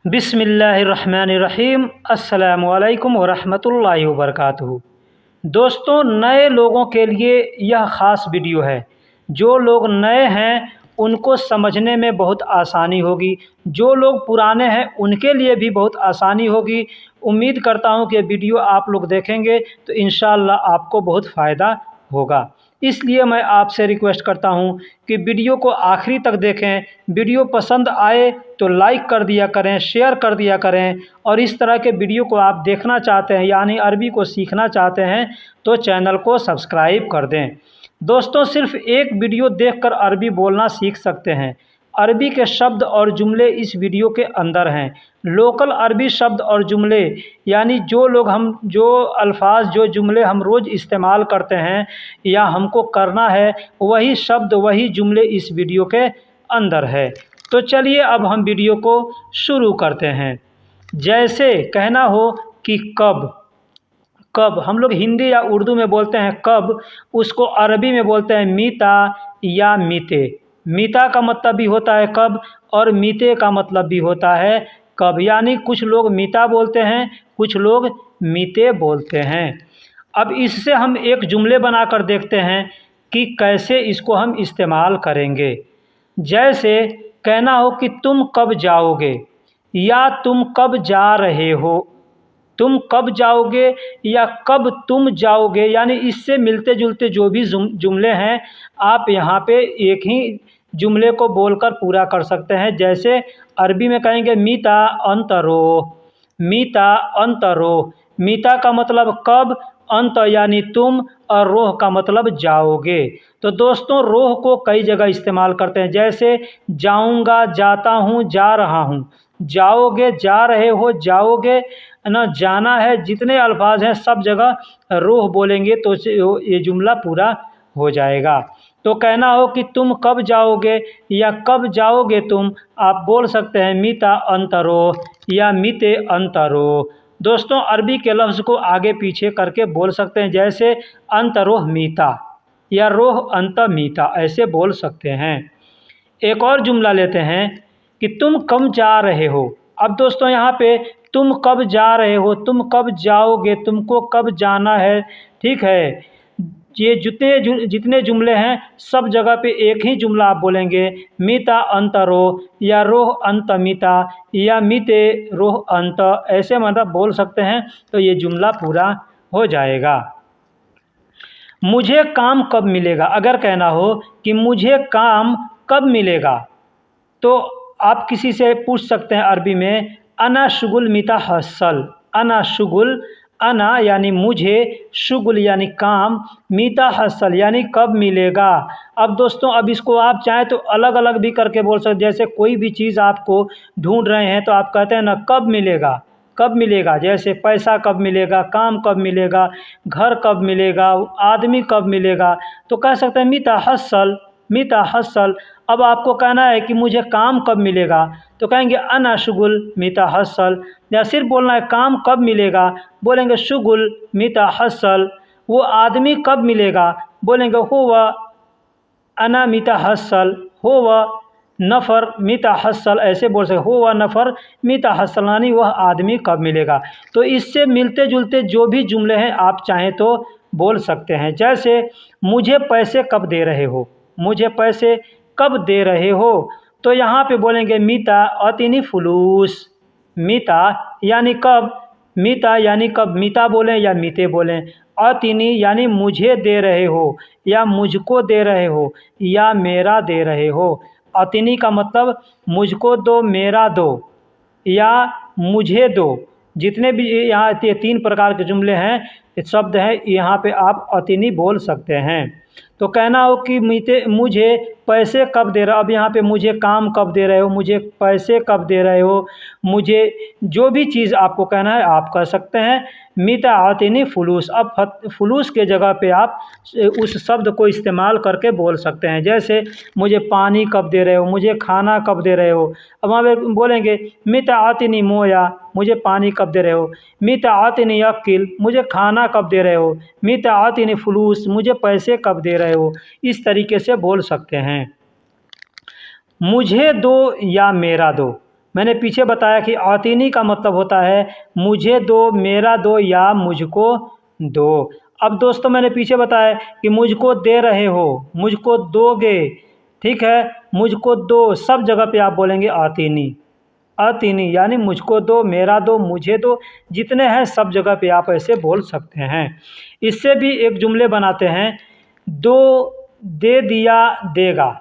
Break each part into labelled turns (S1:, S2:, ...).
S1: बिस्मिल्लाहिर्रहमानिर्रहीम। अस्सलामुअलैकुम वरहमतुल्लाहि वबरकातुहू। दोस्तों, नए लोगों के लिए यह ख़ास वीडियो है। जो लोग नए हैं उनको समझने में बहुत आसानी होगी, जो लोग पुराने हैं उनके लिए भी बहुत आसानी होगी। उम्मीद करता हूं कि वीडियो आप लोग देखेंगे तो इंशाअल्लाह आपको बहुत फ़ायदा होगा। इसलिए मैं आपसे रिक्वेस्ट करता हूं कि वीडियो को आखिरी तक देखें। वीडियो पसंद आए तो लाइक कर दिया करें, शेयर कर दिया करें। और इस तरह के वीडियो को आप देखना चाहते हैं यानी अरबी को सीखना चाहते हैं तो चैनल को सब्सक्राइब कर दें। दोस्तों, सिर्फ एक वीडियो देखकर अरबी बोलना सीख सकते हैं। अरबी के शब्द और जुमले इस वीडियो के अंदर हैं। लोकल अरबी शब्द और जुमले यानी जो अल्फाज जो जुमले हम रोज़ इस्तेमाल करते हैं या हमको करना है, वही शब्द वही जुमले इस वीडियो के अंदर है। तो चलिए अब हम वीडियो को शुरू करते हैं। जैसे कहना हो कि कब, कब हम लोग हिंदी या उर्दू में बोलते हैं कब, उसको अरबी में बोलते हैं मीता या मीते। मीता का मतलब भी होता है कब और मीते का मतलब भी होता है कब। यानी कुछ लोग मीता बोलते हैं, कुछ लोग मीते बोलते हैं। अब इससे हम एक जुमले बनाकर देखते हैं कि कैसे इसको हम इस्तेमाल करेंगे। जैसे कहना हो कि तुम कब जाओगे या तुम कब जा रहे हो। तुम कब जाओगे या कब तुम जाओगे, यानी इससे मिलते जुलते जो भी जुमले हैं आप यहाँ पे एक ही जुमले को बोलकर पूरा कर सकते हैं। जैसे अरबी में कहेंगे मीता अंतरो, मीता अंतरो। मीता का मतलब कब, अंत यानी तुम, और रोह का मतलब जाओगे। तो दोस्तों, रोह को कई जगह इस्तेमाल करते हैं। जैसे जाऊंगा, जाता हूँ, जा रहा हूँ। जाओगे, जा रहे हो, जाओगे ना, जाना है, जितने अल्फाज हैं सब जगह रोह बोलेंगे तो ये जुमला पूरा हो जाएगा। तो कहना हो कि तुम कब जाओगे या कब जाओगे तुम, आप बोल सकते हैं मीता अंतरो या मीते अंतरो। दोस्तों, अरबी के लफ्ज़ को आगे पीछे करके बोल सकते हैं। जैसे अंतरोह मीता या रोह अंत मीता, ऐसे बोल सकते हैं। एक और जुमला लेते हैं कि तुम कब जा रहे हो। अब दोस्तों, यहाँ पे तुम कब जा रहे हो, तुम कब जाओगे, तुमको कब जाना है, ठीक है। ये जितने जुमले हैं सब जगह पे एक ही जुमला आप बोलेंगे, मीता अंतरो या रोह अंत मीता या मीते रोह अंत, ऐसे मतलब बोल सकते हैं। तो ये जुमला पूरा हो जाएगा। मुझे काम कब मिलेगा, अगर कहना हो कि मुझे काम कब मिलेगा तो आप किसी से पूछ सकते हैं अरबी में, अना शुगुल मीता हसल। अना शुगुल, अना यानी मुझे, शुगुल यानी काम, मीता हसल यानी कब मिलेगा। अब दोस्तों, अब इसको आप चाहें तो अलग अलग भी करके बोल सकते। जैसे कोई भी चीज़ आपको ढूंढ रहे हैं तो आप कहते हैं ना कब मिलेगा, कब मिलेगा। जैसे पैसा कब मिलेगा, काम कब मिलेगा, घर कब मिलेगा, आदमी कब मिलेगा, तो कह सकते हैं मीता हसल, मीता हसल। अब आपको कहना है कि मुझे काम कब मिलेगा तो कहेंगे अना शुगुल मीता हसल। या सिर्फ बोलना है काम कब मिलेगा, बोलेंगे शुगुल मीता हसल। वो आदमी कब मिलेगा, बोलेंगे हुवा अना मीता हसल, हुवा नफ़र मीता हसल, ऐसे बोल सकते हुवा नफ़र मीता हसल, यानी वह आदमी कब मिलेगा। तो इससे मिलते जुलते जो भी जुमले हैं आप चाहें तो बोल सकते हैं। जैसे मुझे पैसे कब दे रहे हो, मुझे पैसे कब दे रहे हो, तो यहाँ पे बोलेंगे मीता अतिनी फुलूस। मीता यानी कब, मीता यानी कब, मीता बोलें या मीते बोलें। अतिनी यानी मुझे दे रहे हो या मुझको दे रहे हो या मेरा दे रहे हो। अतिनी का मतलब मुझको दो, मेरा दो या मुझे दो। जितने भी यहाँ ये 3 प्रकार के जुमले हैं, शब्द हैं, यहाँ पे आप अतिनी बोल सकते हैं। तो कहना हो कि मुझे पैसे कब दे रहे हो, अब यहाँ पे मुझे काम कब दे रहे हो, मुझे पैसे कब दे रहे हो, मुझे जो भी चीज़ आपको कहना है आप कह सकते हैं। मीता आतिनी फुलूस, अब फुलूस के जगह पे आप उस शब्द को इस्तेमाल करके बोल सकते हैं। जैसे मुझे पानी कब दे रहे हो, मुझे खाना कब दे रहे हो। अब वहाँ पे बोलेंगे मीता आतिनी मोया, मुझे पानी कब दे रहे हो। मीता आतिनी अक्ल, मुझे खाना कब दे रहे हो। मीता आतिनी फुलूस, मुझे पैसे कब दे रहे हो। इस तरीके से बोल सकते हैं। मुझे दो या मेरा दो, मैंने पीछे बताया कि आतीनी का मतलब होता है मुझे दो, मेरा दो या मुझको दो। अब दोस्तों मैंने पीछे बताया कि मुझको दे रहे हो, मुझको दोगे, ठीक है, मुझको दो, सब जगह पे आप बोलेंगे आतीनी। आतीनी यानी मुझको दो, मेरा दो, मुझे दो, जितने हैं सब जगह पे आप ऐसे बोल सकते हैं। इससे भी एक जुमले बनाते हैं, दो दे दिया देगा,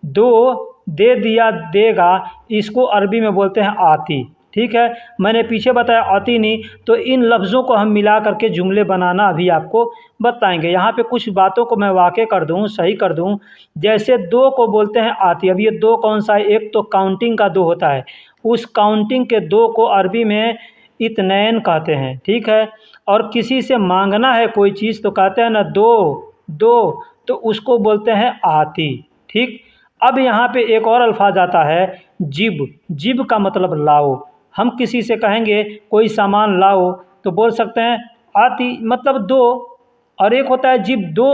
S1: दो दे दिया देगा, इसको अरबी में बोलते हैं आती, ठीक है। मैंने पीछे बताया आती नहीं, तो इन लफ्ज़ों को हम मिला करके जुमले बनाना अभी आपको बताएंगे। यहाँ पे कुछ बातों को मैं वाक़े कर दूँ, सही कर दूँ। जैसे दो को बोलते हैं आती, अब ये दो कौन सा है, एक तो काउंटिंग का दो होता है, उस काउंटिंग के दो को अरबी में इत्नैन कहते हैं, ठीक है। और किसी से मांगना है कोई चीज़ तो कहते हैं ना दो दो, तो उसको बोलते हैं आती, ठीक। अब यहाँ पे एक और अल्फाज आता है जिब, जिब का मतलब लाओ। हम किसी से कहेंगे कोई सामान लाओ तो बोल सकते हैं आती, मतलब दो। और एक होता है जिब दो।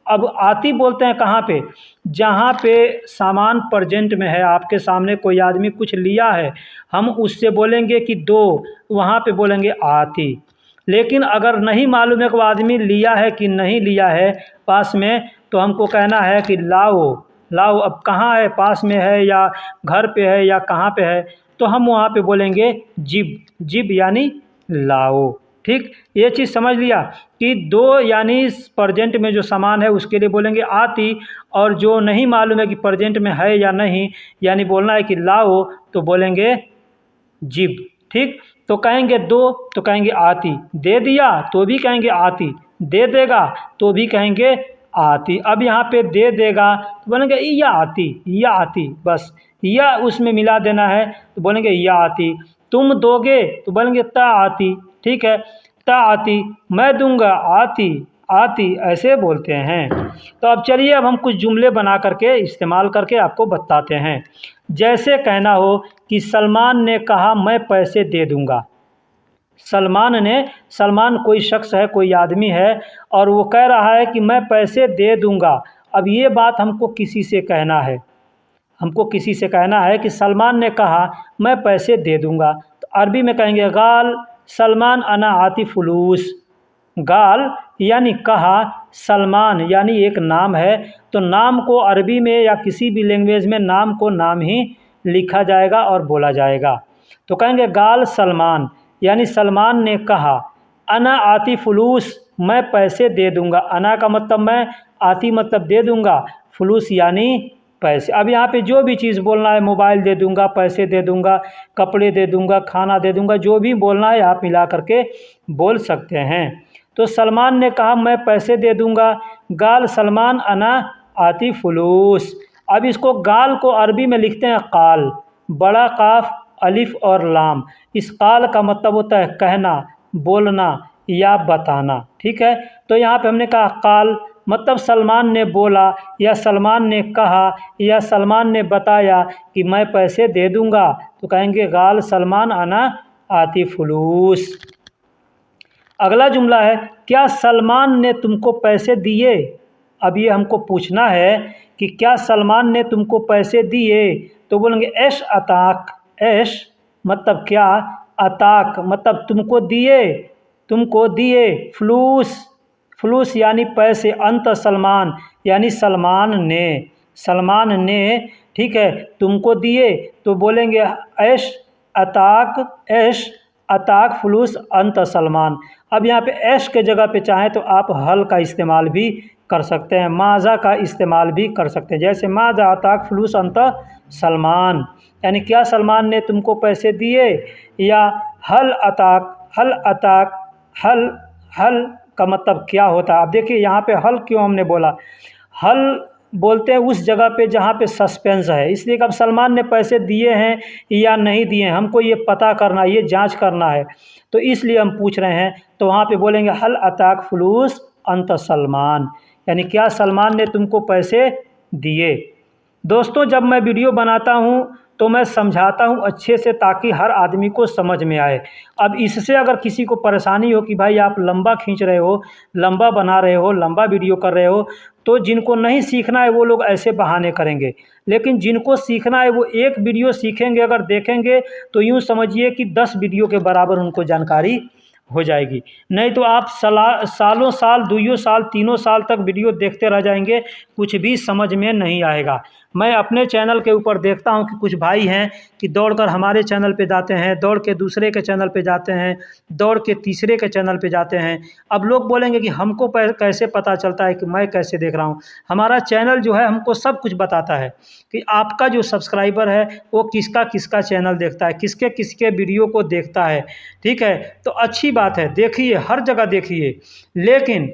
S1: अब आती बोलते हैं कहाँ पे, जहाँ पे सामान प्रेजेंट में है, आपके सामने कोई आदमी कुछ लिया है, हम उससे बोलेंगे कि दो, वहाँ पे बोलेंगे आती। लेकिन अगर नहीं मालूम है कि वो आदमी लिया है कि नहीं लिया है पास में, तो हमको कहना है कि लाओ, लाओ। अब कहाँ है, पास में है या घर पे है या कहाँ पे है, तो हम वहाँ पे बोलेंगे जिब, जिब यानी लाओ, ठीक। ये चीज़ समझ लिया कि दो यानी प्रेजेंट में जो सामान है उसके लिए बोलेंगे आती, और जो नहीं मालूम है कि प्रेजेंट में है या नहीं, यानी बोलना है कि लाओ, तो बोलेंगे जिब, ठीक। तो कहेंगे दो तो कहेंगे आती, दे दिया तो भी कहेंगे आती, दे देगा तो भी कहेंगे आती। अब यहाँ पे दे देगा तो बोलेंगे या आती, या आती, बस या उसमें मिला देना है तो बोलेंगे या आती। तुम दोगे तो बोलेंगे ता आती, ठीक है, ता आती। मैं दूंगा आती, आती, ऐसे बोलते हैं। तो अब चलिए अब हम कुछ जुमले बना करके इस्तेमाल करके आपको बताते हैं। जैसे कहना हो कि सलमान ने कहा मैं पैसे दे दूंगा। सलमान ने, सलमान कोई शख्स है, कोई आदमी है, और वो कह रहा है कि मैं पैसे दे दूंगा। अब ये बात हमको किसी से कहना है, हमको किसी से कहना है कि सलमान ने कहा मैं पैसे दे दूंगा, तो अरबी में कहेंगे गाल सलमान अना आती फुलूस। गाल यानी कहा, सलमान यानी एक नाम है, तो नाम को अरबी में या किसी भी लैंग्वेज में नाम को नाम ही लिखा जाएगा और बोला जाएगा। तो कहेंगे गाल सलमान यानी सलमान ने कहा, अना आती फुलूस मैं पैसे दे दूंगा। अना का मतलब मैं, आती मतलब दे दूंगा, फुलूस यानी पैसे। अब यहाँ पे जो भी चीज़ बोलना है, मोबाइल दे दूंगा, पैसे दे दूंगा, कपड़े दे दूंगा, खाना दे दूंगा, जो भी बोलना है आप मिला करके बोल सकते हैं। तो सलमान ने कहा मैं पैसे दे दूंगा, गाल सलमान अना आती फुलूस। अब इसको गाल को अरबी में लिखते हैं काल, बड़ा काफ अलिफ और लाम। इस काल का मतलब होता है कहना, बोलना या बताना, ठीक है। तो यहाँ पे हमने कहा काल मतलब सलमान ने बोला या सलमान ने कहा या सलमान ने बताया कि मैं पैसे दे दूंगा, तो कहेंगे गाल सलमान अना आती फुलूस। अगला जुमला है क्या सलमान ने तुमको पैसे दिए। अब ये हमको पूछना है कि क्या सलमान ने तुमको पैसे दिए, तो बोलेंगे ऐश अताक। ऐश मतलब क्या, अताक मतलब तुमको दिए, तुमको दिए। फ्लूस, फ्लूस यानी पैसे। अंत सलमान यानी सलमान ने, सलमान ने, ठीक है, तुमको दिए, तो बोलेंगे ऐश अताक, ऐश अताक फ्लूस अंत सलमान। अब यहाँ पे ऐश के जगह पे चाहें तो आप हल का इस्तेमाल भी कर सकते हैं, माज़ा का इस्तेमाल भी कर सकते हैं। जैसे माज़ा अताक फ्लूस अंत सलमान, यानी क्या सलमान ने तुमको पैसे दिए, या हल अताक, हल अताक, हल, हल का मतलब क्या होता है। अब देखिए यहाँ पे हल क्यों हमने बोला, हल बोलते हैं उस जगह पे जहाँ पे सस्पेंस है, इसलिए कि अब सलमान ने पैसे दिए हैं या नहीं दिए हैं, हमको ये पता करना, ये जांच करना है, तो इसलिए हम पूछ रहे हैं। तो वहाँ पे बोलेंगे हल अताक फुलूस अंत सलमान, यानी क्या सलमान ने तुमको पैसे दिए। दोस्तों जब मैं वीडियो बनाता हूँ तो मैं समझाता हूँ अच्छे से ताकि हर आदमी को समझ में आए। अब इससे अगर किसी को परेशानी हो कि भाई आप लंबा खींच रहे हो, लंबा बना रहे हो, लंबा वीडियो कर रहे हो, तो जिनको नहीं सीखना है वो लोग ऐसे बहाने करेंगे। लेकिन जिनको सीखना है वो एक वीडियो सीखेंगे, अगर देखेंगे तो यूँ समझिए कि 10 वीडियो के बराबर उनको जानकारी हो जाएगी। नहीं तो आप सालों साल, 2 साल, 3 साल तक वीडियो देखते रह जाएंगे, कुछ भी समझ में नहीं आएगा। मैं अपने चैनल के ऊपर देखता हूं कि कुछ भाई हैं कि दौड़कर हमारे चैनल पे जाते हैं, दौड़ के दूसरे के चैनल पे जाते हैं, दौड़ के तीसरे के चैनल पे जाते हैं। अब लोग बोलेंगे कि हमको कैसे पता चलता है कि मैं कैसे देख रहा हूं? हमारा चैनल जो है हमको सब कुछ बताता है कि आपका जो सब्सक्राइबर है वो किसका किसका चैनल देखता है, किसके किसके वीडियो को देखता है। ठीक है, तो अच्छी बात है, देखिए, हर जगह देखिए। लेकिन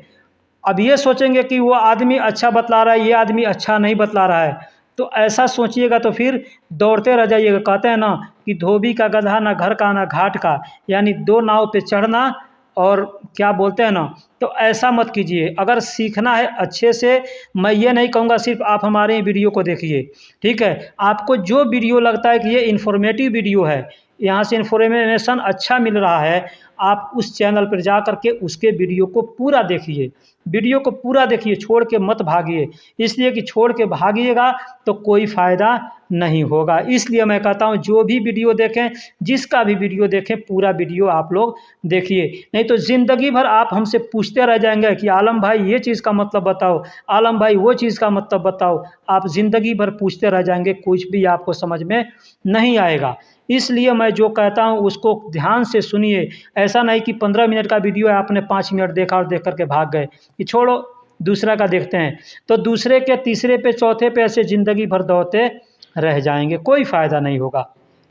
S1: अब ये सोचेंगे कि वो आदमी अच्छा बतला रहा है, ये आदमी अच्छा नहीं बतला रहा है, तो ऐसा सोचिएगा तो फिर दौड़ते रह जाइएगा। कहते हैं ना कि धोबी का गधा ना घर का ना घाट का, यानी 2 नाव पे चढ़ना और क्या बोलते हैं ना, तो ऐसा मत कीजिए। अगर सीखना है अच्छे से, मैं ये नहीं कहूँगा सिर्फ आप हमारे वीडियो को देखिए। ठीक है, आपको जो वीडियो लगता है कि ये इन्फॉर्मेटिव वीडियो है, यहाँ से इन्फॉर्मेशन अच्छा मिल रहा है, आप उस चैनल पर जा कर के उसके वीडियो को पूरा देखिए। वीडियो को पूरा देखिए, छोड़ के मत भागिए। इसलिए कि छोड़ के भागिएगा तो कोई फ़ायदा नहीं होगा। इसलिए मैं कहता हूँ जो भी वीडियो देखें, जिसका भी वीडियो देखें, पूरा वीडियो आप लोग देखिए। नहीं तो ज़िंदगी भर आप हमसे पूछते रह जाएंगे कि आलम भाई ये चीज़ का मतलब बताओ, आलम भाई वो चीज़ का मतलब बताओ। आप ज़िंदगी भर पूछते रह जाएंगे, कुछ भी आपको समझ में नहीं आएगा। इसलिए मैं जो कहता हूँ उसको ध्यान से सुनिए। ऐसा नहीं कि 15 मिनट का वीडियो है, आपने 5 मिनट देखा और देख करके भाग गए कि छोड़ो दूसरा का देखते हैं, तो दूसरे के तीसरे पे चौथे पे ऐसे ज़िंदगी भर दौड़ते रह जाएंगे, कोई फ़ायदा नहीं होगा।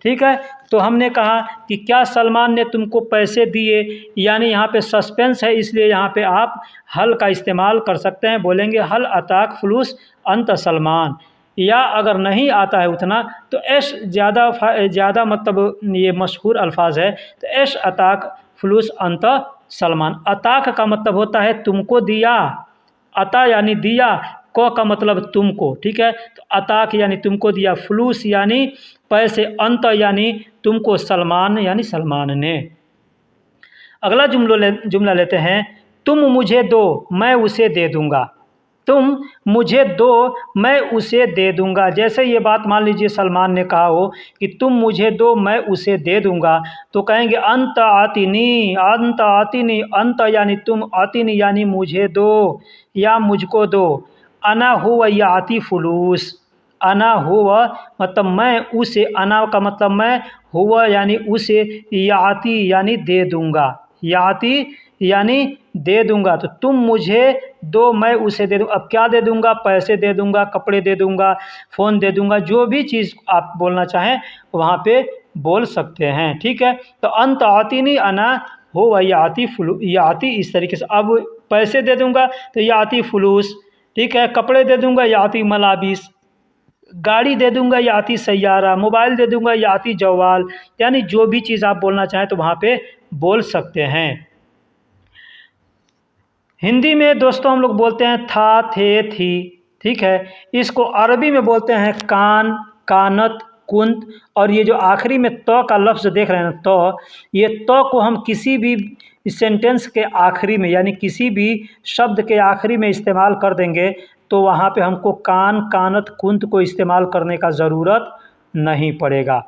S1: ठीक है, तो हमने कहा कि क्या सलमान ने तुमको पैसे दिए, यानी यहाँ पे सस्पेंस है, इसलिए यहाँ पे आप हल का इस्तेमाल कर सकते हैं। बोलेंगे हल अताक फलूस अंत सलमान, या अगर नहीं आता है उतना तो ऐश ज़्यादा मतलब ये मशहूर अल्फाज है, तो ऐश अताक फलूस अंत सलमान। अताक का मतलब होता है तुमको दिया, अता यानी दिया, क का मतलब तुमको। ठीक है, तो अताक यानी तुमको दिया, फलूस यानी पैसे, अंत यानी तुमको, सलमान यानी सलमान ने। अगला जुमला लेते हैं, तुम मुझे दो मैं उसे दे दूंगा। तुम मुझे दो मैं उसे दे दूंगा। जैसे ये बात मान लीजिए सलमान ने कहा हो कि तुम मुझे दो मैं उसे दे दूंगा, तो कहेंगे अंत आतिनी, अंत आतिनी, अंत यानी तुम, आतिनी यानी मुझे दो या मुझको दो। अना हुआ याति फुलूस, अना हुआ मतलब मैं उसे, अना का मतलब मैं, हुआ यानी उसे, याति यानी दे दूंगा, याति यानी दे दूंगा। तो तुम मुझे दो मैं उसे दे दूँ। अब क्या दे दूंगा? पैसे दे दूंगा, कपड़े दे दूंगा, फ़ोन दे दूंगा, जो भी चीज़ आप बोलना चाहें वहाँ पे बोल सकते हैं। ठीक है, तो अंत आती नहीं, अना हो वही आती फुलू, ये आती इस तरीके से। अब पैसे दे दूंगा तो ये आती फुलूस। ठीक है, कपड़े दे दूंगा या आती मलाबिस, गाड़ी दे दूंगा या आती सैयारा, मोबाइल दे दूंगा या आती जवाल, यानी जो भी चीज़ आप बोलना चाहें तो वहाँ पे बोल सकते हैं। हिंदी में दोस्तों हम लोग बोलते हैं था, थे, थी। ठीक है, इसको अरबी में बोलते हैं कान, कानत, कुंत। और ये जो आखिरी में तो का लफ्ज़ देख रहे हैं तो, ये तो को हम किसी भी सेंटेंस के आखिरी में, यानी किसी भी शब्द के आखिरी में इस्तेमाल कर देंगे तो वहाँ पे हमको कान, कानत, कुंत को इस्तेमाल करने का ज़रूरत नहीं पड़ेगा।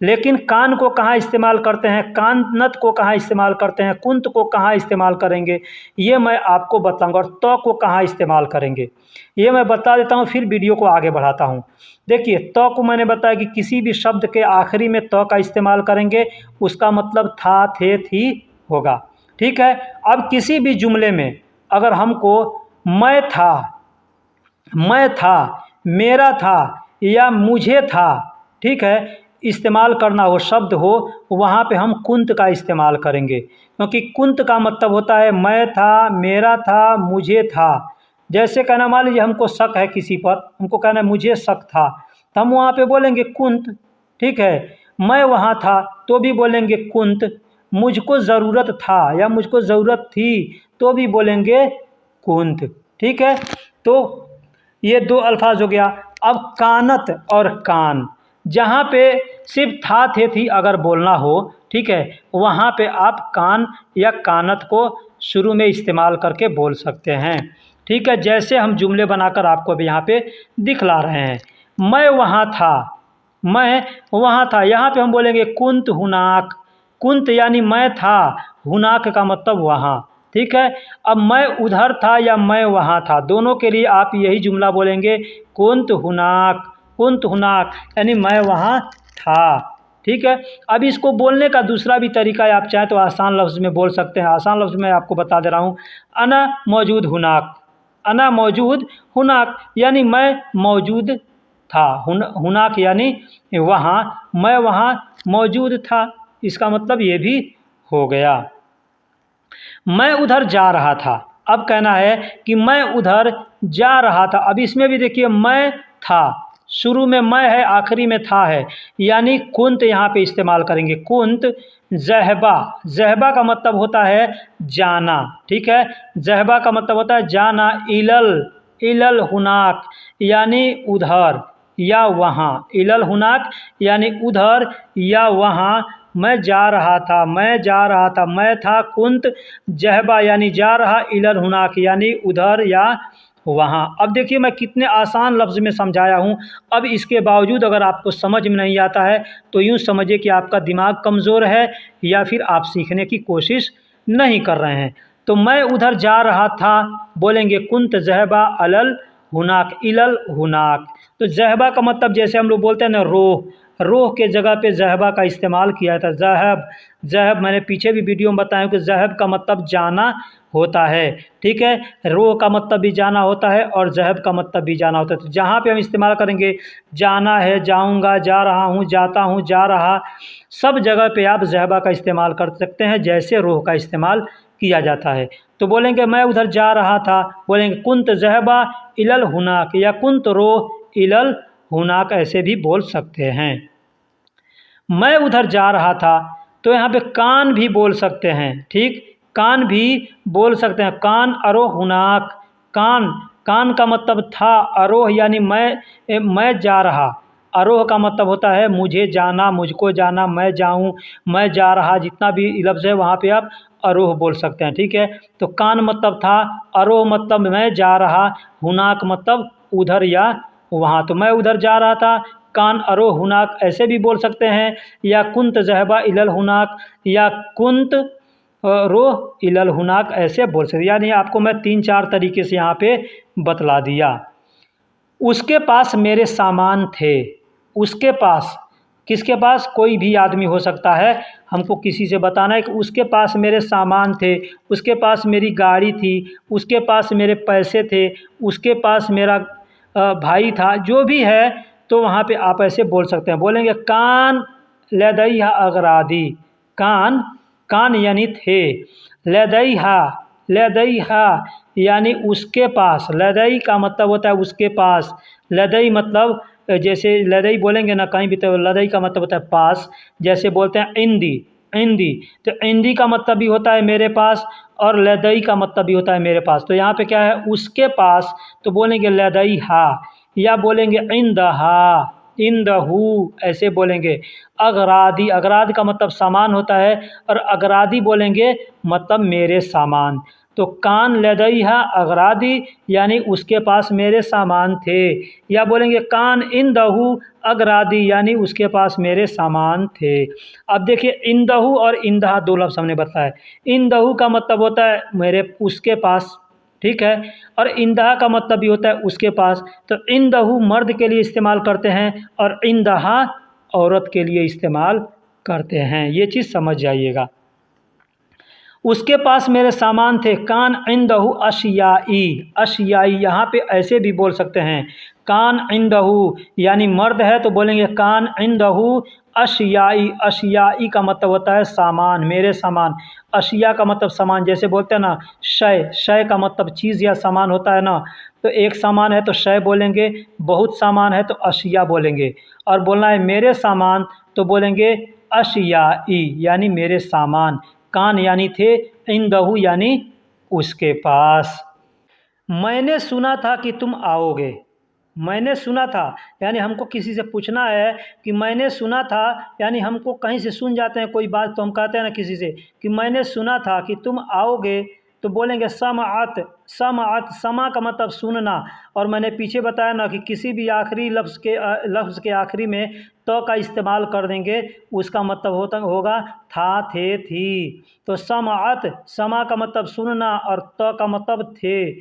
S1: लेकिन कान को कहाँ इस्तेमाल करते हैं, कानत को कहाँ इस्तेमाल करते हैं, कुंत को कहाँ इस्तेमाल करेंगे, ये मैं आपको बताऊंगा। और तो को कहाँ इस्तेमाल करेंगे ये मैं बता देता हूँ, फिर वीडियो को आगे बढ़ाता हूँ। देखिए, तो को मैंने बताया कि किसी भी शब्द के आखिरी में तो का इस्तेमाल करेंगे, उसका मतलब था, थे, थी होगा। ठीक है, अब किसी भी जुमले में अगर हमको मैं था, मैं था, मेरा था या मुझे था, ठीक है, इस्तेमाल करना हो, शब्द हो, वहाँ पे हम कुंत का इस्तेमाल करेंगे। क्योंकि कुंत का मतलब होता है मैं था, मेरा था, मुझे था। जैसे कहना, मान लीजिए हमको शक है किसी पर, हमको कहना है मुझे शक था, तो हम वहाँ पे बोलेंगे कुंत। ठीक है, मैं वहाँ था तो भी बोलेंगे कुंत, मुझको ज़रूरत था या मुझको ज़रूरत थी तो भी बोलेंगे कुंत। ठीक है, तो ये दो अल्फाज हो गया। अब कानत और कान, जहाँ पे सिर्फ था थे थी अगर बोलना हो, ठीक है, वहाँ पे आप कान या कानत को शुरू में इस्तेमाल करके बोल सकते हैं। ठीक है, जैसे हम जुमले बनाकर आपको अभी यहाँ पे दिखला रहे हैं। मैं वहाँ था, मैं वहाँ था, यहाँ पे हम बोलेंगे कुंत हुनाक। कुंत यानी मैं था, हुनाक का मतलब वहाँ। ठीक है, अब मैं उधर था या मैं वहाँ था, दोनों के लिए आप यही जुमला बोलेंगे, कुंत हुनाक, कुंत हुनाक यानी मैं वहाँ था। ठीक है, अब इसको बोलने का दूसरा भी तरीका है, आप चाहें तो आसान लफ्ज़ में बोल सकते हैं। आसान लफ्ज़ में आपको बता दे रहा हूँ, अना मौजूद हुनाक, अना मौजूद हुनाक यानी मैं मौजूद था। हुनाक यानी वहाँ, मैं वहाँ मौजूद था, इसका मतलब ये भी हो गया। मैं उधर जा रहा था, अब कहना है कि मैं उधर जा रहा था। अब इसमें भी देखिए मैं था, शुरू में मैं है, आखिरी में था है, यानी कुंत यहाँ पे इस्तेमाल करेंगे। कुंत ज़हबा, ज़हबा का मतलब होता है जाना। ठीक है, ज़हबा का मतलब होता है जाना। इलल, इलल हुनाक यानी उधर या वहाँ, इलल हुनाक यानी उधर या वहाँ मैं जा रहा था, मैं जा रहा था, मैं था कुंत ज़हबा यानी जा रहा, इलल हुनाक यानी उधर या वहाँ। अब देखिए मैं कितने आसान लफ्ज़ में समझाया हूँ। अब इसके बावजूद अगर आपको समझ में नहीं आता है तो यूँ समझिए कि आपका दिमाग कमज़ोर है या फिर आप सीखने की कोशिश नहीं कर रहे हैं। तो मैं उधर जा रहा था, बोलेंगे कुंत ज़हबा अलल हुनाक, इलल हुनाक। तो ज़हबा का मतलब जैसे हम लोग बोलते हैं ना रोह, रोह के जगह पे ज़हबा का इस्तेमाल किया था। ज़हब, ज़हब मैंने पीछे भी वीडियो में बताया कि ज़हब का मतलब जाना होता है। ठीक है, रोह का मतलब भी जाना होता है और ज़हब का मतलब भी जाना होता है। तो जहाँ पे हम इस्तेमाल करेंगे जाना है, जाऊँगा, जा रहा हूँ, जाता हूँ, जा रहा, सब जगह पे आप ज़हबा का इस्तेमाल कर सकते हैं जैसे रोह का इस्तेमाल किया जाता है। तो बोलेंगे मैं उधर जा रहा था, बोलेंगे कुंत ज़हबा इलल हुनाक या कुंत रोह इलल हुनाक, ऐसे भी बोल सकते हैं। मैं उधर जा रहा था, तो यहाँ पे कान भी बोल सकते हैं। ठीक, कान भी बोल सकते हैं। कान अरोह हुनाक, कान, कान का मतलब था, अरोह यानी मैं जा रहा, अरोह का मतलब होता है मुझे जाना, मुझको जाना, मैं जाऊं, मैं जा रहा, जितना भी लफ्ज़ है वहाँ पे आप अरोह बोल सकते हैं। ठीक है, तो कान मतलब था, अरोह मतलब मैं जा रहा, हुनाक मतलब उधर या वहाँ। तो मैं उधर जा रहा था, कान अरो हुनाक ऐसे भी बोल सकते हैं, या कुंत ज़हबा इलल हुनाक या कुंत रोह इलल हुनाक ऐसे बोल सकते। यानी आपको मैं 3-4 तरीके से यहाँ पे बतला दिया। उसके पास मेरे सामान थे, उसके पास, किसके पास, कोई भी आदमी हो सकता है, हमको किसी से बताना है कि उसके पास मेरे सामान थे, उसके पास मेरी गाड़ी थी, उसके पास मेरे पैसे थे, उसके पास मेरा भाई था, जो भी है, तो वहाँ पे आप ऐसे बोल सकते हैं। बोलेंगे कान लदैहा अगरादी, कान, कान यानी थे, लदैहा, लदैहा यानी उसके पास, लदई का मतलब होता है उसके पास, लदई मतलब जैसे लदई बोलेंगे ना कहीं भी, तो लदई का मतलब होता है पास। जैसे बोलते हैं इंदी, इंदी, तो इंदी का मतलब भी होता है मेरे पास और लदई का मतलब भी होता है मेरे पास। तो यहाँ पे क्या है, उसके पास, तो बोलेंगे लदई हा, या बोलेंगे इंदहा, इंदहू ऐसे बोलेंगे। अगरादी, अगराद का मतलब सामान होता है और अगरादी बोलेंगे मतलब मेरे सामान। तो कान लदैहा अगरादी यानी उसके पास मेरे सामान थे, या बोलेंगे कान इंदहू अगरादी यानी उसके पास मेरे सामान थे। अब देखिए इंदहू और इंदहा दो लफ्ज़ हमने बताया। इंदहू का मतलब होता है मेरे, उसके पास, ठीक है, और इंदहा का मतलब भी होता है उसके पास। तो इंदहू मर्द के लिए इस्तेमाल करते हैं और इंदहा औरत के लिए इस्तेमाल करते हैं, ये चीज़ समझ जाइएगा। उसके पास मेरे सामान थे, कान इंदहू अशियाई, अशियाई यहाँ पे ऐसे भी बोल सकते हैं। कान इंदहू यानी मर्द है तो बोलेंगे कान इंदहू अशियाई, अशियाई का मतलब होता है सामान, मेरे सामान। अशिया का मतलब सामान, जैसे बोलते हैं ना शय, शय का मतलब चीज़ या सामान होता है ना, तो एक सामान है तो शय बोलेंगे, बहुत सामान है तो अशिया बोलेंगे, और बोलना है मेरे सामान तो बोलेंगे अशियाई यानी मेरे सामान। कान यानी थे, इंदहू यानी उसके पास। मैंने सुना था कि तुम आओगे, मैंने सुना था, यानी हमको किसी से पूछना है कि मैंने सुना था, यानी हमको कहीं से सुन जाते हैं कोई बात तो हम कहते हैं ना किसी से कि मैंने सुना था कि तुम आओगे, तो बोलेंगे समाअत। समाअत, समा का मतलब सुनना। और मैंने पीछे बताया ना कि किसी भी आखिरी लफ्ज़ के आखिरी में तो का इस्तेमाल कर देंगे, उसका मतलब होगा था, थे, थी। तो समाअत, समा का मतलब सुनना और तो का मतलब थे,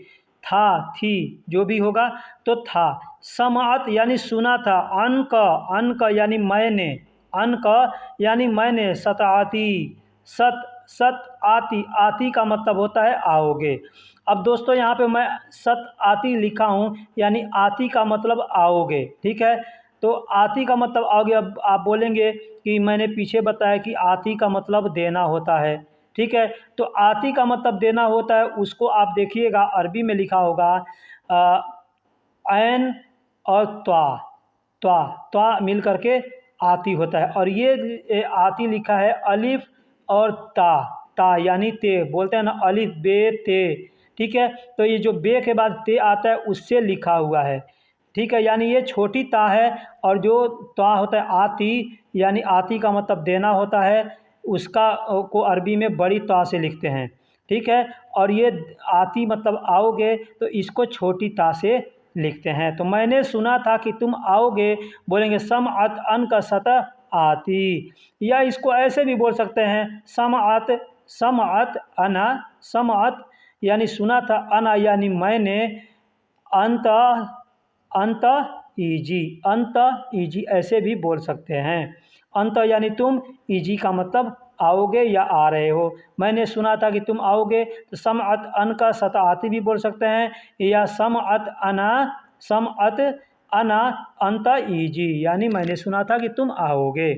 S1: था, थी, जो भी होगा तो था। समाअत यानी सुना था। अनक, अनक यानी मैंने, अनक यानी मैंने। सत आती, सत, सत आती, आती का मतलब होता है आओगे। अब दोस्तों यहाँ पे मैं सत आती लिखा हूँ, यानी आती का मतलब आओगे, ठीक है। तो आती का मतलब आओगे। अब आप बोलेंगे कि मैंने पीछे बताया कि आती का मतलब देना होता है, ठीक है। तो आती का मतलब देना होता है, उसको आप देखिएगा अरबी में लिखा होगा ऐन और त्वा, त्वा, त्वा मिल करके आती होता है। और ये आती लिखा है अलिफ और ता, ता यानी ते, बोलते हैं ना अलिफ बे ते, ठीक है। तो ये जो बे के बाद ते आता है उससे लिखा हुआ है, ठीक है। यानी ये छोटी ता है, और जो ता होता है आती, यानी आती का मतलब देना होता है, उसका को अरबी में बड़ी ता से लिखते हैं, ठीक है। और ये आती मतलब आओगे, तो इसको छोटी ता से लिखते हैं। तो मैंने सुना था कि तुम आओगे, बोलेंगे समअत अन का सतह आती। या इसको ऐसे भी बोल सकते हैं समअत, समअत अना, समअत यानी सुना था, अना यानी मैंने, अंत, अंत ईजी, अंत ईजी ऐसे भी बोल सकते हैं। अंत यानी तुम, ईजी का मतलब आओगे या आ रहे हो। मैंने सुना था कि तुम आओगे, तो समअत अन का सतआती भी बोल सकते हैं, या समअत अना, समअत अना अंत ईजी, यानी मैंने सुना था कि तुम आओगे।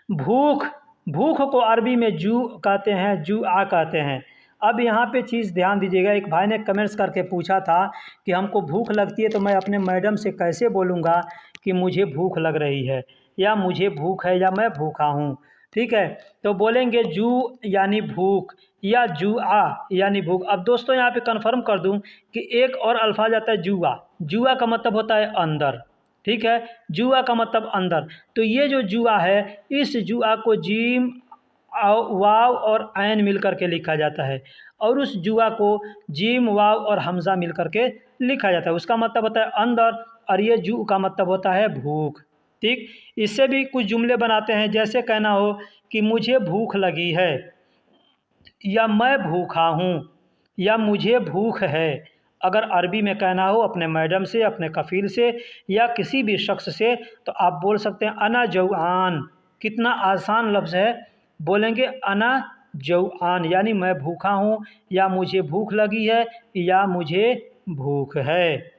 S1: भूख, भूख को अरबी में जू कहते हैं, जू आ कहते हैं। अब यहाँ पे चीज़ ध्यान दीजिएगा, एक भाई ने कमेंट्स करके पूछा था कि हमको भूख लगती है तो मैं अपने मैडम से कैसे बोलूँगा कि मुझे भूख लग रही है, या मुझे भूख है, या मैं भूखा हूँ, ठीक है। तो बोलेंगे जू यानी भूख, या जुआ यानी भूख। अब दोस्तों यहाँ पे कंफर्म कर दूँ कि एक और अल्फाज आता है जुआ। जुआ का मतलब होता है अंदर, ठीक है। जुआ का मतलब अंदर। तो ये जो जुआ है, इस जुआ को जीम, वाव और ऐन मिल करके लिखा जाता है, और उस जुआ को जीम, वाव और हमज़ा मिल करके लिखा जाता है। उसका मतलब होता है अंदर, और ये जू का मतलब होता है भूख, ठीक। इससे भी कुछ जुमले बनाते हैं, जैसे कहना हो कि मुझे भूख लगी है, या मैं भूखा हूँ, या मुझे भूख है। अगर अरबी में कहना हो अपने मैडम से, अपने कफ़ील से, या किसी भी शख्स से, तो आप बोल सकते हैं अना जौआन। कितना आसान लफ्ज़ है। बोलेंगे अना जौआन यानी मैं भूखा हूँ, या मुझे भूख लगी है, या मुझे भूख है।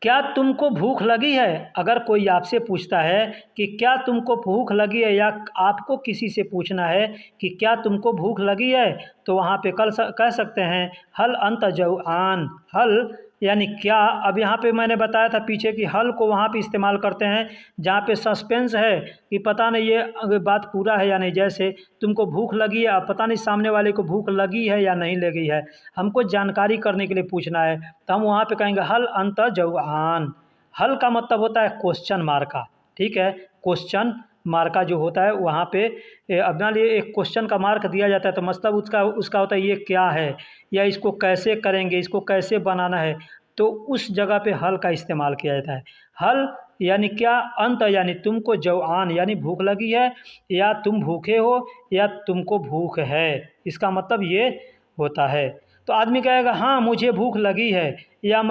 S1: क्या तुमको भूख लगी है? अगर कोई आपसे पूछता है कि क्या तुमको भूख लगी है, या आपको किसी से पूछना है कि क्या तुमको भूख लगी है, तो वहाँ पे कह सकते हैं हल अंत जौआन। हल यानी क्या। अब यहाँ पे मैंने बताया था पीछे कि हल को वहाँ पे इस्तेमाल करते हैं जहाँ पे सस्पेंस है कि पता नहीं ये बात पूरा है या नहीं। जैसे तुमको भूख लगी है, अब पता नहीं सामने वाले को भूख लगी है या नहीं लगी है, हमको जानकारी करने के लिए पूछना है, तो हम वहाँ पे कहेंगे हल अंत जौआन। हल का मतलब होता है क्वेश्चन मार्क का, ठीक है। क्वेश्चन मार्क का जो होता है वहाँ पे अपना लिए एक क्वेश्चन का मार्क दिया जाता है, तो मतलब उसका होता है ये क्या है, या इसको कैसे करेंगे, इसको कैसे बनाना है, तो उस जगह पे हल का इस्तेमाल किया जाता है। हल यानी क्या, अंत यानी तुमको, जौआन यानी भूख लगी है, या तुम भूखे हो, या तुमको भूख है, इसका मतलब ये होता है। तो आदमी कहेगा हाँ मुझे भूख लगी है, या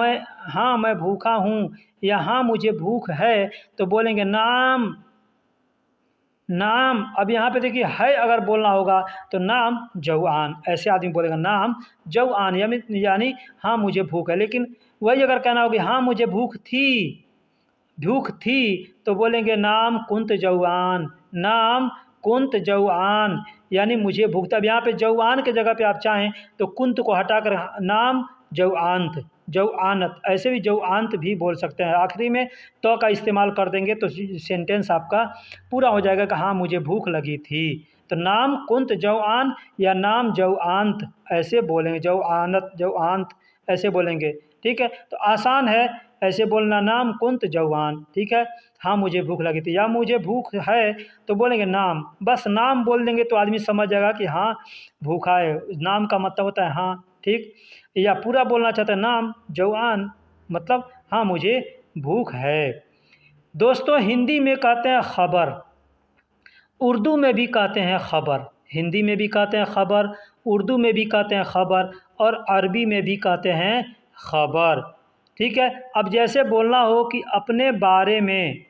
S1: हाँ मैं भूखा हूँ, या हाँ मुझे भूख है, तो बोलेंगे नाम, नाम। अब यहाँ पे देखिए है अगर बोलना होगा तो नाम जौआन, ऐसे आदमी बोलेगा नाम जौआन, यानी हाँ मुझे भूख है। लेकिन वही अगर कहना होगा हाँ मुझे भूख थी, भूख थी, तो बोलेंगे नाम कुंत जौआन, नाम कुंत जौआन, यानी मुझे भूख था। अब यहाँ पे जौआन के जगह पे आप चाहें तो कुंत को हटाकर नाम जौआनत, जौआनत, ऐसे भी जौआनत भी बोल सकते हैं। आखिरी में तो का इस्तेमाल कर देंगे तो सेंटेंस आपका पूरा हो जाएगा कि हाँ मुझे भूख लगी थी। तो नाम कुंत जौआन या नाम जौआनत ऐसे बोलेंगे, जौआनत, जौआनत ऐसे बोलेंगे। ठीक है। तो आसान है ऐसे बोलना, नाम कुंत जवान, ठीक है। हाँ मुझे भूख लगी थी या मुझे भूख है तो बोलेंगे नाम, बस नाम बोल देंगे तो आदमी समझ जाएगा कि हाँ भूखा है। नाम का मतलब होता है हाँ, ठीक। या पूरा बोलना चाहता है नाम जवान, मतलब हाँ मुझे भूख है। दोस्तों हिंदी में कहते हैं खबर, उर्दू में भी कहते हैं खबर, हिंदी में भी कहते हैं खबर, उर्दू में भी कहते हैं खबर और अरबी में भी कहते हैं खबर, ठीक है। अब जैसे बोलना हो कि अपने बारे में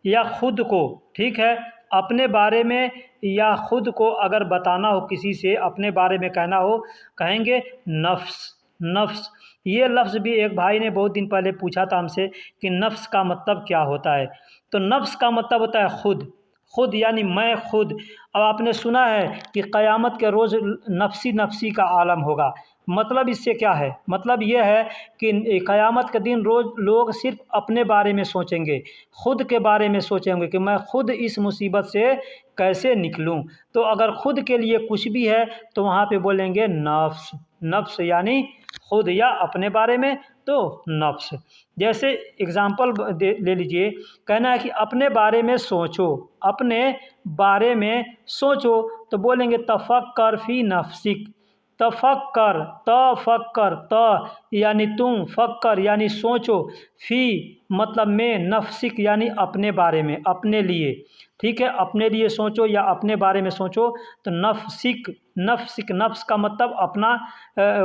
S1: या ख़ुद को, ठीक है, अपने बारे में या ख़ुद को अगर बताना हो, किसी से अपने बारे में कहना हो, कहेंगे नफ्स। नफ्स ये लफ्ज़ भी एक भाई ने बहुत दिन पहले पूछा था हमसे कि नफ्स का मतलब क्या होता है। तो नफ्स का मतलब होता है खुद, खुद यानी मैं खुद। अब आपने सुना है कि क़यामत के रोज़ नफ्सी नफ्सी का आलम होगा, मतलब इससे क्या है, मतलब ये है कि क़यामत के दिन रोज़ लोग सिर्फ अपने बारे में सोचेंगे, खुद के बारे में सोचेंगे कि मैं खुद इस मुसीबत से कैसे निकलूं। तो अगर खुद के लिए कुछ भी है तो वहाँ पे बोलेंगे नफ्स। नफ्स यानी खुद या अपने बारे में, तो नफ्स। जैसे एग्ज़ाम्पल ले लीजिए, कहना है कि अपने बारे में सोचो, अपने बारे में सोचो, तो बोलेंगे तफक्कर फ़ी नफ्सिक। तफक्कर, तफक्कर, त यानी तुम, फक्कर यानी सोचो, फ़ी मतलब में, नफ्सिक यानी अपने बारे में, अपने लिए, ठीक है। अपने लिए सोचो या अपने बारे में सोचो, तो नफ्सिक। नफ्सिक नफ्स का मतलब अपना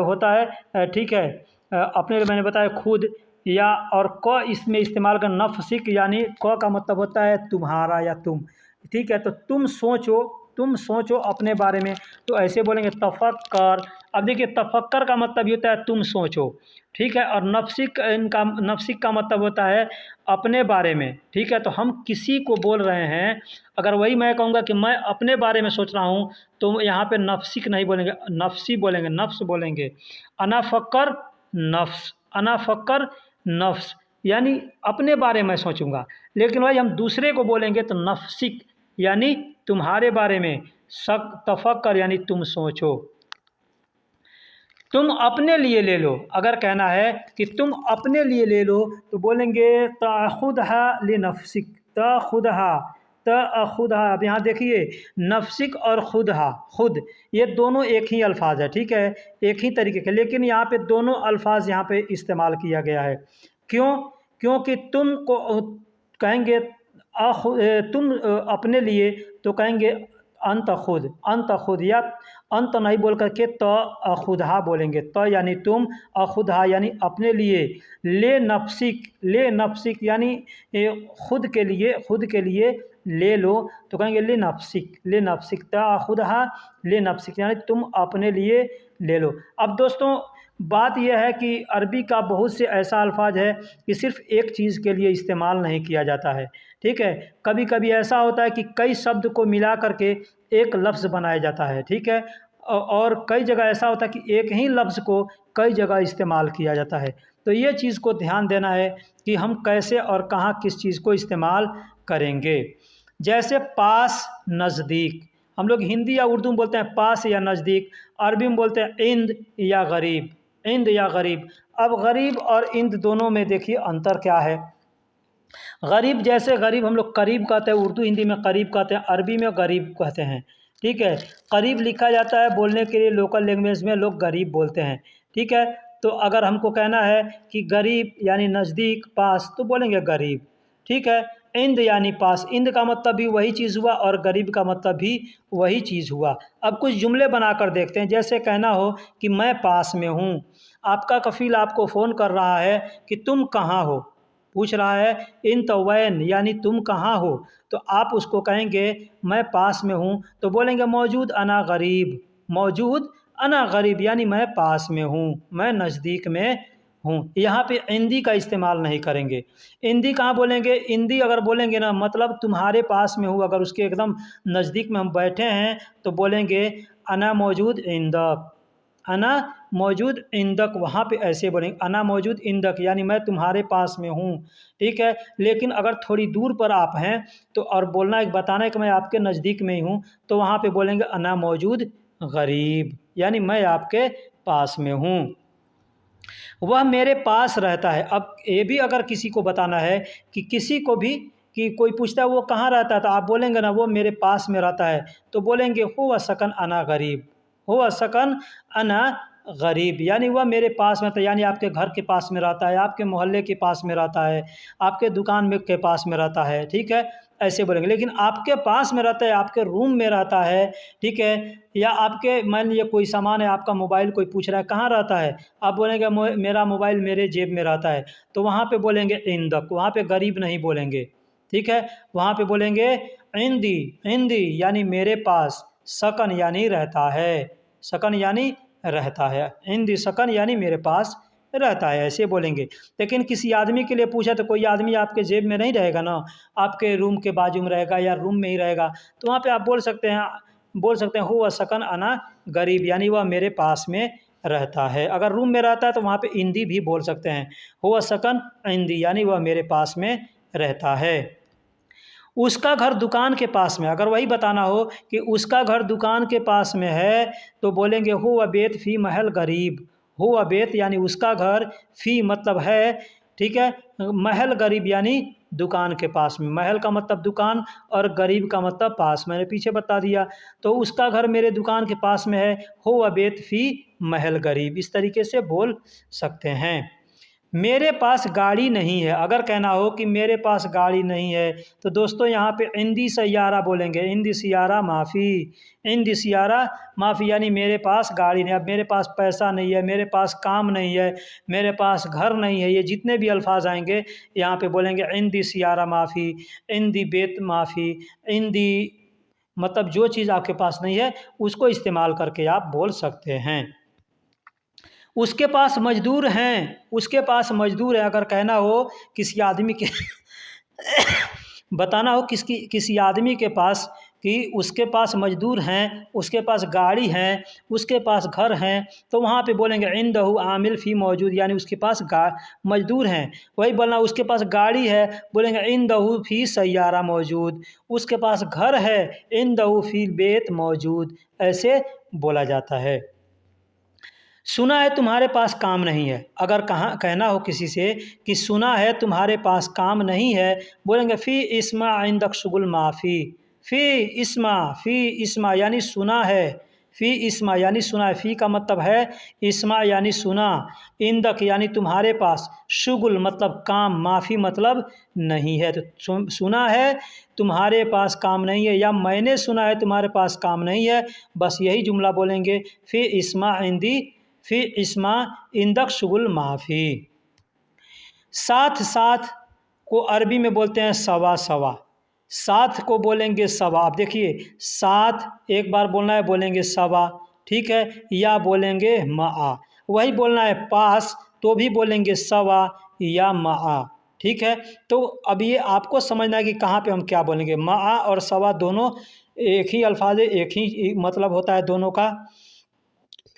S1: होता है, ठीक है। अपने लिए मैंने बताया खुद, या और क इसमें इस्तेमाल कर नफ्सिक यानी क का मतलब होता है तुम्हारा या तुम, ठीक है। तो तुम सोचो, तुम सोचो अपने बारे में, तो ऐसे बोलेंगे तफक्कर। अब देखिए तफक्कर का मतलब ये होता है तुम सोचो, ठीक है। और नफ्सिक, इनका नफ्सिक का मतलब होता है अपने बारे में, ठीक है। तो हम किसी को बोल रहे हैं, अगर वही मैं कहूँगा कि मैं अपने बारे में सोच रहा हूँ, तो यहाँ पे नफ्सिक नहीं बोलेंगे, नफ्सी बोलेंगे, नफ्स बोलेंगे। अना फक्कर नफ्स, अना फक्कर नफ्स यानी अपने बारे में सोचूंगा। लेकिन भाई हम दूसरे को बोलेंगे तो नफ्सिक यानी तुम्हारे बारे में, शक तफक्कर यानी तुम सोचो। तुम अपने लिए ले लो, अगर कहना है कि तुम अपने लिए ले लो, तो बोलेंगे ताखुदहा लिनफ्सिक। ताखुदहा, ताखुदहा। अब यहाँ देखिए नफ्सिक और खुदहा, खुद ये दोनों एक ही अल्फाज है, ठीक है, एक ही तरीके के, लेकिन यहाँ पे दोनों अल्फाज यहाँ पे इस्तेमाल किया गया है। क्यों? क्योंकि तुम को कहेंगे तुम अपने लिए, तो कहेंगे अंत खुद, अंत खुद, या अंत नहीं बोल करके तो खुदहा बोलेंगे। तो यानी तुम, खुदहा यानी अपने लिए, ले नफ्सिक, ले नफ्सिक यानी खुद के लिए, खुद के लिए ले लो, तो कहेंगे ले नफ्सिक, ले नफ्सिक, तो खुदहा ले नफ्सिक यानी तुम अपने लिए ले लो। अब दोस्तों बात यह है कि अरबी का बहुत से ऐसा अल्फाज है कि सिर्फ़ एक चीज़ के लिए इस्तेमाल नहीं किया जाता है, ठीक है। कभी कभी ऐसा होता है कि कई शब्द को मिला करके एक लफ्ज़ बनाया जाता है, ठीक है। और कई जगह ऐसा होता है कि एक ही लफ्ज़ को कई जगह इस्तेमाल किया जाता है। तो ये चीज़ को ध्यान देना है कि हम कैसे और कहाँ किस चीज़ को इस्तेमाल करेंगे। जैसे पास, नज़दीक, हम लोग हिंदी या उर्दू में बोलते हैं पास या नज़दीक, अरबी में बोलते हैं इंद या गरीब, इंद या गरीब। अब गरीब और इंद दोनों में देखिए अंतर क्या है। गरीब, जैसे गरीब हम लोग करीब कहते हैं, उर्दू हिंदी में करीब कहते हैं, अरबी में गरीब कहते हैं, ठीक है। करीब लिखा जाता है बोलने के लिए, लोकल लैंग्वेज में लोग गरीब बोलते हैं, ठीक है। तो अगर हमको कहना है कि गरीब यानी नज़दीक, पास, तो बोलेंगे गरीब, ठीक है। इंद यानी पास, इंद का मतलब भी वही चीज़ हुआ और गरीब का मतलब भी वही चीज़ हुआ। अब कुछ जुमले बनाकर देखते हैं। जैसे कहना हो कि मैं पास में हूँ, आपका कफ़ील आपको फ़ोन कर रहा है कि तुम कहाँ हो, पूछ रहा है इन तवैन यानी तुम कहाँ हो, तो आप उसको कहेंगे मैं पास में हूँ, तो बोलेंगे मौजूद अना गरीब, मौजूद अना गरीब यानी मैं पास में हूँ, मैं नज़दीक में हूँ। यहाँ पे इंदी का इस्तेमाल नहीं करेंगे। इंदी कहाँ बोलेंगे? इंदी अगर बोलेंगे ना, मतलब तुम्हारे पास में हूँ, अगर उसके एकदम नज़दीक में हम बैठे हैं तो बोलेंगे अना मौजूद इंदक, अना मौजूद इंदक, वहाँ पे ऐसे बोलेंगे अना मौजूद इंदक यानी मैं तुम्हारे पास में हूँ, ठीक है। लेकिन अगर थोड़ी दूर पर आप हैं तो, और बोलना एक बताना है कि मैं आपके नज़दीक में ही हूँ, तो वहाँ पे बोलेंगे अना मौजूद गरीब यानी मैं आपके पास में हूँ। वह मेरे पास रहता है। अब ये भी अगर किसी को बताना है कि किसी को भी कि कोई पूछता है वो कहाँ रहता है, तो आप बोलेंगे ना वो मेरे पास में रहता है, तो बोलेंगे हुवा सकन अना गरीब, हुवा सकन अना गरीब, यानी वह मेरे पास में, तो यानी आपके घर के पास में रहता है, आपके मोहल्ले के पास में रहता है, आपके दुकान में के पास में रहता है, ठीक है, ऐसे बोलेंगे। लेकिन आपके पास में रहता है, आपके रूम में रहता है, ठीक है, या आपके मान लीजिए कोई सामान है, आपका मोबाइल कोई पूछ रहा है कहाँ रहता है, आप बोलेंगे मेरा मोबाइल मेरे जेब में रहता है, तो वहाँ पे बोलेंगे इंदक, वहाँ पे गरीब नहीं बोलेंगे, ठीक है, वहाँ पे बोलेंगे इंदी, इंदी यानी मेरे पास, सकन यानी रहता है, सकन यानी रहता है, इंदी सकन यानी मेरे पास रहता है, ऐसे बोलेंगे। लेकिन किसी आदमी के लिए पूछा तो कोई आदमी आपके जेब में नहीं रहेगा ना, आपके रूम के बाजू में रहेगा या रूम में ही रहेगा, तो वहाँ पे आप बोल सकते हैं हुआ सकन अना गरीब, यानी वह मेरे पास में रहता है। अगर रूम में रहता है तो वहाँ पे इंदी भी बोल सकते हैं, हुआ सकन इंदी यानी वह मेरे पास में रहता है। उसका घर दुकान के पास में, अगर वही बताना हो कि उसका घर दुकान के पास में है, तो बोलेंगे हुआ बेत फ़ी महल गरीब, हुआ बेत यानी उसका घर, फ़ी मतलब है, ठीक है, महल गरीब यानी दुकान के पास में, महल का मतलब दुकान और गरीब का मतलब पास, मैंने पीछे बता दिया। तो उसका घर मेरे दुकान के पास में है, हुआ बेत फ़ी महल गरीब, इस तरीके से बोल सकते हैं। मेरे पास गाड़ी नहीं है, अगर कहना हो कि मेरे पास गाड़ी नहीं है, तो दोस्तों यहाँ पे इंदी सैयारा बोलेंगे, इंदी सियारा माफ़ी, इंदी सियारा माफ़ी यानी मेरे पास गाड़ी नहीं। अब मेरे पास पैसा नहीं है, मेरे पास काम नहीं है, मेरे पास घर नहीं है, ये जितने भी अल्फाज आएंगे यहाँ पे बोलेंगे इंदी सियारा माफ़ी, इंदी बेत माफ़ी, इंदी मतलब जो चीज़ आपके पास नहीं है उसको इस्तेमाल करके आप बोल सकते हैं। उसके पास मजदूर हैं, उसके पास मजदूर है, अगर कहना हो किसी आदमी के बताना हो किसी आदमी के पास कि उसके पास मजदूर हैं, उसके पास गाड़ी है, उसके पास घर हैं, तो वहाँ पे बोलेंगे इंदहु आमिल फ़ी मौजूद, यानी उसके पास मजदूर हैं। वही बोलना उसके पास गाड़ी है, बोलेंगे इंदहु फ़ी सैयारा मौजूद, उसके पास घर है, इंदहु फ़ी बेत मौजूद, ऐसे बोला जाता है। सुना है तुम्हारे पास काम नहीं है, अगर कहना हो किसी से कि सुना है तुम्हारे पास काम नहीं है, बोलेंगे फ़ी इस्मा इंदक शुगुल माफ़ी, फ़ी इस्मा यानी सुना है, फ़ी इस्मा यानी सुना है, फ़ी का मतलब है इस्मा यानी सुना, इंदक यानी तुम्हारे पास, शुगुल मतलब काम, माफ़ी मतलब नहीं है, तो सुना है तुम्हारे पास काम नहीं है या मैंने सुना है तुम्हारे पास काम नहीं है, बस यही जुमला बोलेंगे, फ़ी इस्मा इंदी, फ़ी इस्मा इंदक शुगुल माफ़ी। साथ साथ को अरबी में बोलते हैं सवा सवा, साथ को बोलेंगे सवा। आप देखिए साथ एक बार बोलना है बोलेंगे सवा, ठीक है, या बोलेंगे मा, वही बोलना है पास तो भी बोलेंगे सवा या मा, ठीक है। तो अब ये आपको समझना है कि कहाँ पे हम क्या बोलेंगे, मा और सवा दोनों एक ही अल्फाज है, एक ही मतलब होता है दोनों का,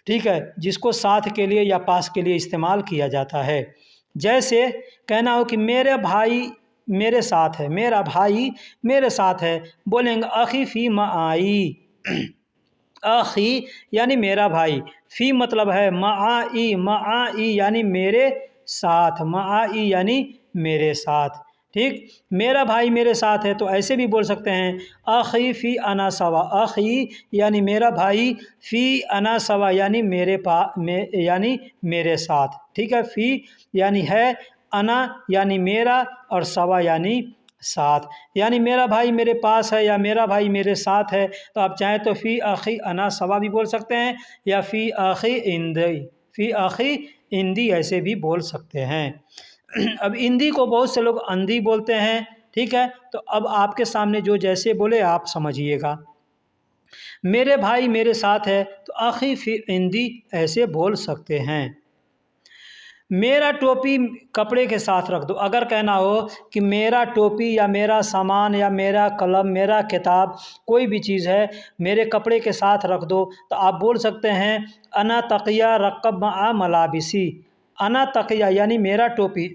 S1: ठीक है, जिसको साथ के लिए या पास के लिए इस्तेमाल किया जाता है। जैसे कहना हो कि मेरे भाई मेरे साथ है, मेरा भाई मेरे साथ है, बोलेंगे अखी फ़ी माई, अखी यानी मेरा भाई, फ़ी मतलब है माई, माई यानी मेरे साथ, माई यानी मेरे साथ, ठीक। मेरा भाई मेरे साथ है तो ऐसे भी बोल सकते हैं अखी फ़ी अना सवा, अखी यानी मेरा भाई, फ़ी अना सवा यानी यानी मेरे साथ, ठीक है। फ़ी यानी है, अना यानी मेरा और सवा यानी साथ, यानी मेरा भाई मेरे पास है या मेरा भाई मेरे साथ है, तो आप चाहें तो फ़ी अखी अना सवा भी बोल सकते हैं या फ़ी अखी इंदी, फ़ी अखी इंदी ऐसे भी बोल सकते हैं। अब इंदी को बहुत से लोग अंधी बोलते हैं, ठीक है, तो अब आपके सामने जो जैसे बोले आप समझिएगा। मेरे भाई मेरे साथ है तो अखी फ़ी इंदी ऐसे बोल सकते हैं। मेरा टोपी कपड़े के साथ रख दो, अगर कहना हो कि मेरा टोपी या मेरा सामान या मेरा कलम, मेरा किताब, कोई भी चीज़ है मेरे कपड़े के साथ रख दो, तो आप बोल सकते हैं अना तकिया रक़ब मा मलाबिसी, अना तकिया यानी मेरा टोपी।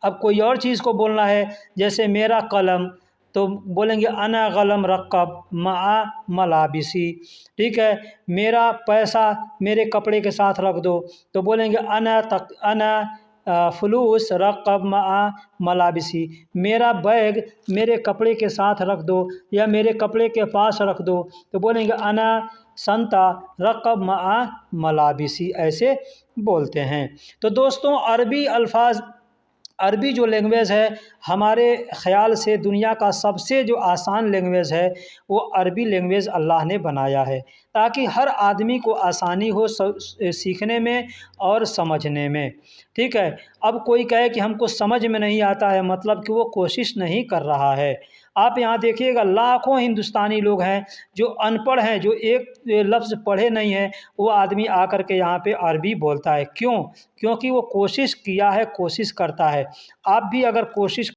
S1: अब कोई और चीज़ को बोलना है जैसे मेरा कलम, तो बोलेंगे अना गलम रक़ब मा मलाबिसी, ठीक है। मेरा पैसा मेरे कपड़े के साथ रख दो, तो बोलेंगे अना फ़ुलूस रक़ब मा मलाबिसी, मेरा बैग मेरे कपड़े के साथ रख दो या मेरे कपड़े के पास रख दो, तो बोलेंगे अना संता रक़ब मा मलाबिसी, ऐसे बोलते हैं। तो दोस्तों अरबी जो लैंग्वेज है, हमारे ख़्याल से दुनिया का सबसे जो आसान लैंग्वेज है वो अरबी लैंग्वेज अल्लाह ने बनाया है, ताकि हर आदमी को आसानी हो सीखने में और समझने में, ठीक है। अब कोई कहे कि हमको समझ में नहीं आता है, मतलब कि वो कोशिश नहीं कर रहा है। आप यहाँ देखिएगा, लाखों हिंदुस्तानी लोग हैं जो अनपढ़ हैं, जो एक लफ्ज़ पढ़े नहीं हैं, वो आदमी आकर के यहाँ पे अरबी बोलता है। क्यों? क्योंकि वो कोशिश किया है, कोशिश करता है। आप भी अगर कोशिश